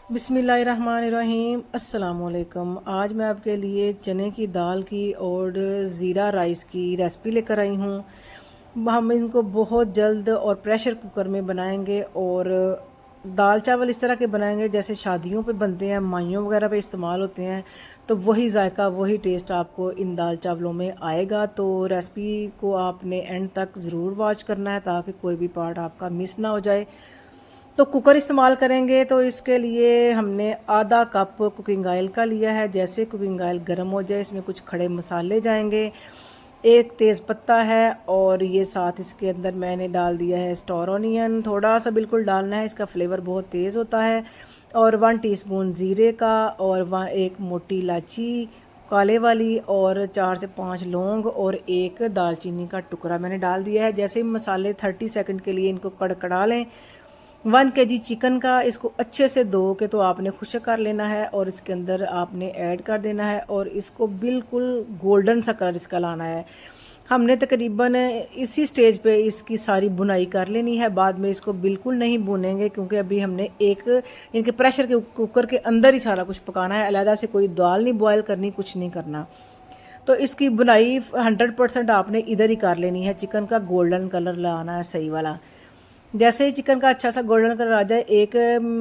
बिस्मिल्लाहिर्रहमानिर्रहीम अस्सलाम वालेकुम। आज मैं आपके लिए चने की दाल की और ज़ीरा राइस की रेसिपी लेकर आई हूँ। हम इनको बहुत जल्द और प्रेशर कुकर में बनाएंगे और दाल चावल इस तरह के बनाएंगे जैसे शादियों पे बनते हैं, माइयों वगैरह पे इस्तेमाल होते हैं। तो वही जायका, वही टेस्ट आपको इन दाल चावलों में आएगा। तो रेसिपी को आपने एंड तक ज़रूर वॉच करना है ताकि कोई भी पार्ट आपका मिस ना हो जाए। तो कुकर इस्तेमाल करेंगे तो इसके लिए हमने आधा कप कुकिंग ऑयल का लिया है। जैसे कुकिंग ऑयल गर्म हो जाए इसमें कुछ खड़े मसाले जाएंगे, एक तेज़ पत्ता है और ये साथ इसके अंदर मैंने डाल दिया है स्टार ऑनियन। थोड़ा सा बिल्कुल डालना है, इसका फ्लेवर बहुत तेज़ होता है। और 1 टीस्पून ज़ीरे का और एक मोटी इलायची काले वाली और 4 से 5 लौंग और एक दालचीनी का टुकड़ा मैंने डाल दिया है। जैसे ही मसाले 30 सेकंड के लिए इनको कड़कड़ा लें। 1 kg चिकन का इसको अच्छे से धो के तो आपने खुश्क कर लेना है और इसके अंदर आपने ऐड कर देना है और इसको बिल्कुल गोल्डन सा कलर इसका लाना है। हमने तकरीबन इसी स्टेज पे इसकी सारी बुनाई कर लेनी है। बाद में इसको बिल्कुल नहीं भूनेंगे क्योंकि अभी हमने एक इनके प्रेशर के कुकर के अंदर ही सारा कुछ पकाना है। अलहदा से कोई दाल नहीं बॉयल करनी, कुछ नहीं करना। तो इसकी बुनाई 100% आपने इधर ही कर लेनी है। चिकन का गोल्डन कलर लाना है सही वाला। जैसे ही चिकन का अच्छा सा गोल्डन कलर आ जाए, एक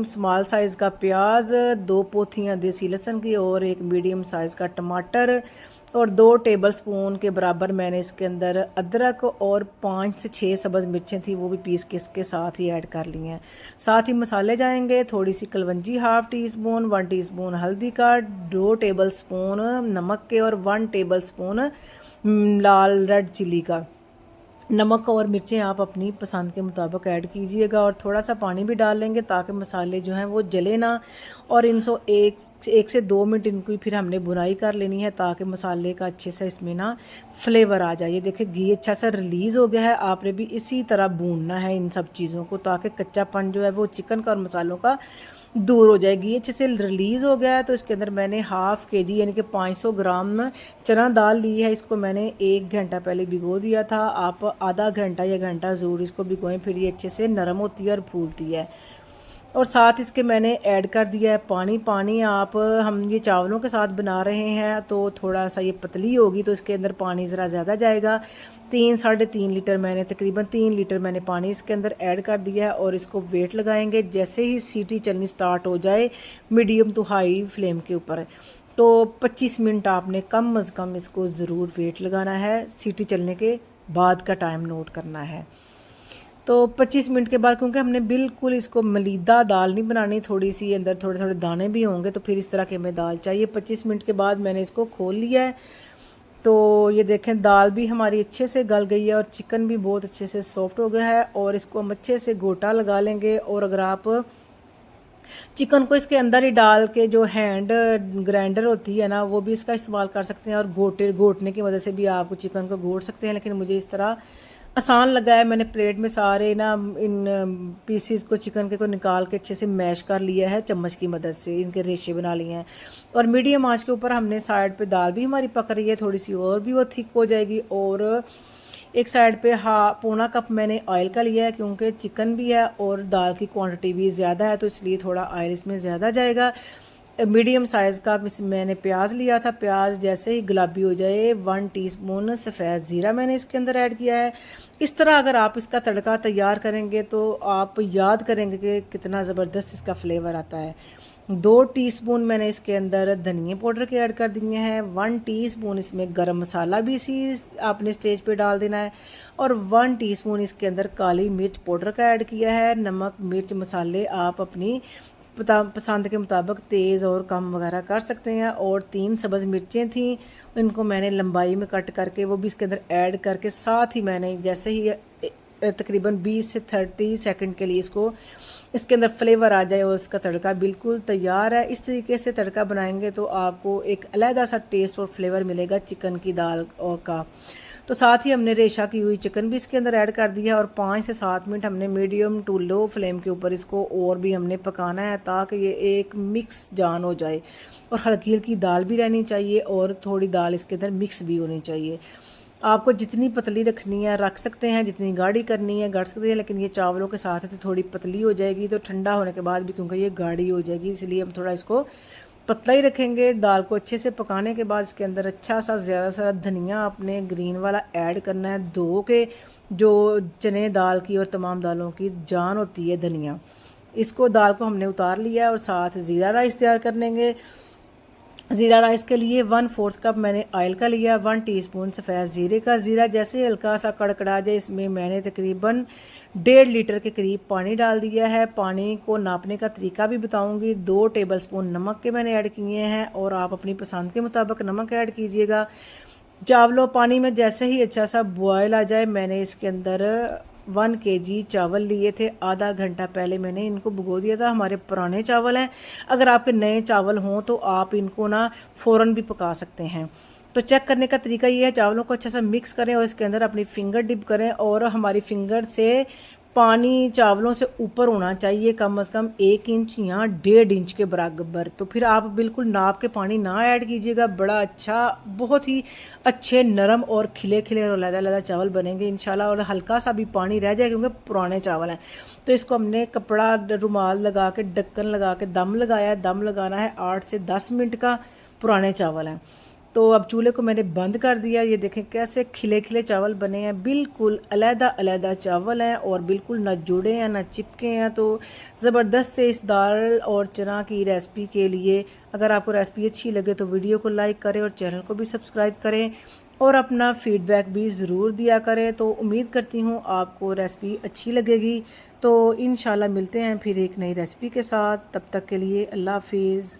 स्मॉल साइज़ का प्याज, 2 पोथियाँ देसी लहसुन की और एक मीडियम साइज़ का टमाटर और 2 टेबलस्पून के बराबर मैंने इसके अंदर अदरक और 5 से 6 सब्ज़ मिर्चें थी वो भी पीस के इसके साथ ही ऐड कर ली हैं। साथ ही मसाले जाएंगे, थोड़ी सी कलवंजी 1/2 टीस्पून, 1 टीस्पून हल्दी का, 2 टेबलस्पून नमक के और 1 टेबलस्पून लाल रेड चिली का। नमक और मिर्चें आप अपनी पसंद के मुताबिक ऐड कीजिएगा और थोड़ा सा पानी भी डाल लेंगे ताकि मसाले जो हैं वो जले ना। और इनको एक से 2 मिनट इनको फिर हमने बुनाई कर लेनी है ताकि मसाले का अच्छे से इसमें ना फ्लेवर आ जाए। ये देखिए घी अच्छा सा रिलीज़ हो गया है। आपने भी इसी तरह भूनना है इन सब चीज़ों को ताकि कच्चापन जो है वो चिकन का और मसालों का दूर हो जाएगी। अच्छे से रिलीज़ हो गया है। तो इसके अंदर मैंने 1/2 kg यानी कि 500 ग्राम चना दाल ली है। इसको मैंने 1 घंटा पहले भिगो दिया था। आप आधा घंटा या घंटा ज़रूर इसको भिगोएं, फिर ये अच्छे से नरम होती है और फूलती है। और साथ इसके मैंने ऐड कर दिया है पानी। पानी आप हम ये चावलों के साथ बना रहे हैं तो थोड़ा सा ये पतली होगी तो इसके अंदर पानी ज़रा ज़्यादा जाएगा। 3 साढ़े 3 लीटर मैंने तकरीबन 3 लीटर मैंने पानी इसके अंदर ऐड कर दिया है और इसको वेट लगाएंगे। जैसे ही सीटी चलनी स्टार्ट हो जाए मीडियम टू हाई फ्लेम के ऊपर, तो 25 मिनट आपने कम अज़ कम इसको ज़रूर वेट लगाना है। सीटी चलने के बाद का टाइम नोट करना है। तो 25 मिनट के बाद, क्योंकि हमने बिल्कुल इसको मलीदा दाल नहीं बनानी, थोड़ी सी अंदर थोड़े थोड़े दाने भी होंगे तो फिर इस तरह की हमें दाल चाहिए। 25 मिनट के बाद मैंने इसको खोल लिया है। तो ये देखें दाल भी हमारी अच्छे से गल गई है और चिकन भी बहुत अच्छे से सॉफ्ट हो गया है। और इसको हम अच्छे से गोटा लगा लेंगे। और अगर आप चिकन को इसके अंदर ही डाल के जो हैंड ग्राइंडर होती है ना वो भी इसका इस्तेमाल कर सकते हैं और घोटने की मदद से भी आप चिकन को घोट सकते हैं। लेकिन मुझे इस तरह आसान लगा है। मैंने प्लेट में सारे ना इन पीसीज को चिकन के को निकाल के अच्छे से मैश कर लिया है चम्मच की मदद से, इनके रेशे बना लिए हैं। और मीडियम आंच के ऊपर हमने साइड पे दाल भी हमारी पक रही है, थोड़ी सी और भी वो थिक हो जाएगी। और एक साइड पे पौना कप मैंने ऑयल का लिया है क्योंकि चिकन भी है और दाल की क्वांटिटी भी ज़्यादा है तो इसलिए थोड़ा ऑयल इसमें ज़्यादा जाएगा। मीडियम साइज़ का मैंने प्याज लिया था। प्याज जैसे ही गुलाबी हो जाए 1 टीस्पून सफ़ेद ज़ीरा मैंने इसके अंदर ऐड किया है। इस तरह अगर आप इसका तड़का तैयार करेंगे तो आप याद करेंगे कि कितना ज़बरदस्त इसका फ्लेवर आता है। 2 टीस्पून मैंने इसके अंदर धनिया पाउडर के ऐड कर दिए हैं। 1 टीस्पून इसमें गरम मसाला भी इसी आपने स्टेज पे डाल देना है। और 1 टीस्पून इसके अंदर काली मिर्च पाउडर का ऐड किया है। नमक मिर्च मसाले आप अपनी पसंद के मुताबिक तेज़ और कम वगैरह कर सकते हैं। और 3 सब्ज़ मिर्चें थी, इनको मैंने लंबाई में कट करके वो भी इसके अंदर ऐड करके, साथ ही मैंने जैसे ही तकरीबन 20 से 30 सेकंड के लिए इसको इसके अंदर फ्लेवर आ जाए और इसका तड़का बिल्कुल तैयार है। इस तरीके से तड़का बनाएंगे तो आपको एक अलहदा सा टेस्ट और फ्लेवर मिलेगा चिकन की दाल और का। तो साथ ही हमने रेशा की हुई चिकन भी इसके अंदर ऐड कर दिया और 5 से 7 मिनट हमने मीडियम टू लो फ्लेम के ऊपर इसको और भी हमने पकाना है ताकि ये एक मिक्स जान हो जाए। और हल्की हल्की दाल भी रहनी चाहिए और थोड़ी दाल इसके अंदर मिक्स भी होनी चाहिए। आपको जितनी पतली रखनी है रख सकते हैं, जितनी गाढ़ी करनी है गाढ़ सकते हैं, लेकिन ये चावलों के साथ है तो थोड़ी पतली हो जाएगी, तो ठंडा होने के बाद भी क्योंकि ये गाढ़ी हो जाएगी, इसलिए हम थोड़ा इसको पतला ही रखेंगे। दाल को अच्छे से पकाने के बाद इसके अंदर अच्छा सा ज़्यादा सारा धनिया आपने ग्रीन वाला ऐड करना है। धो के, जो चने दाल की और तमाम दालों की जान होती है धनिया, इसको दाल को हमने उतार लिया है और साथ ज़ीरा राइस तैयार कर लेंगे। ज़ीरा राइस के लिए 1/4 कप मैंने ऑयल का लिया, 1 टीस्पून सफ़ेद ज़ीरे का। ज़ीरा जैसे हल्का सा कड़कड़ा जाए, इसमें मैंने तकरीबन 1.5 लीटर के करीब पानी डाल दिया है। पानी को नापने का तरीका भी बताऊंगी। 2 टेबलस्पून नमक के मैंने ऐड किए हैं और आप अपनी पसंद के मुताबिक नमक ऐड कीजिएगा। चावलों पानी में जैसे ही अच्छा सा बॉयल आ जाए, मैंने इसके अंदर 1 kg चावल लिए थे। आधा घंटा पहले मैंने इनको भिगो दिया था। हमारे पुराने चावल हैं, अगर आपके नए चावल हों तो आप इनको ना फ़ौरन भी पका सकते हैं। तो चेक करने का तरीका ये है, चावलों को अच्छा सा मिक्स करें और इसके अंदर अपनी फिंगर डिप करें और हमारी फिंगर से पानी चावलों से ऊपर होना चाहिए, कम से कम 1 इंच या 1.5 इंच के बराबर। तो फिर आप बिल्कुल नाप के पानी ना ऐड कीजिएगा। बड़ा अच्छा, बहुत ही अच्छे नरम और खिले खिले और अलग-अलग चावल बनेंगे इंशाल्लाह। और हल्का सा भी पानी रह जाए क्योंकि पुराने चावल हैं। तो इसको हमने कपड़ा रुमाल लगा के, ढक्कन लगा के दम लगाया। दम लगाना है 8 से 10 मिनट का। पुराने चावल हैं तो अब चूल्हे को मैंने बंद कर दिया। ये देखें कैसे खिले खिले चावल बने हैं, बिल्कुल अलहदा अलहदा चावल हैं और बिल्कुल ना जुड़े हैं ना चिपके हैं। तो ज़बरदस्त से इस दाल और चना की रेसिपी के लिए, अगर आपको रेसिपी अच्छी लगे तो वीडियो को लाइक करें और चैनल को भी सब्सक्राइब करें और अपना फीडबैक भी ज़रूर दिया करें। तो उम्मीद करती हूँ आपको रेसिपी अच्छी लगेगी। तो इंशाल्लाह मिलते हैं फिर एक नई रेसिपी के साथ। तब तक के लिए अल्लाह हाफिज़।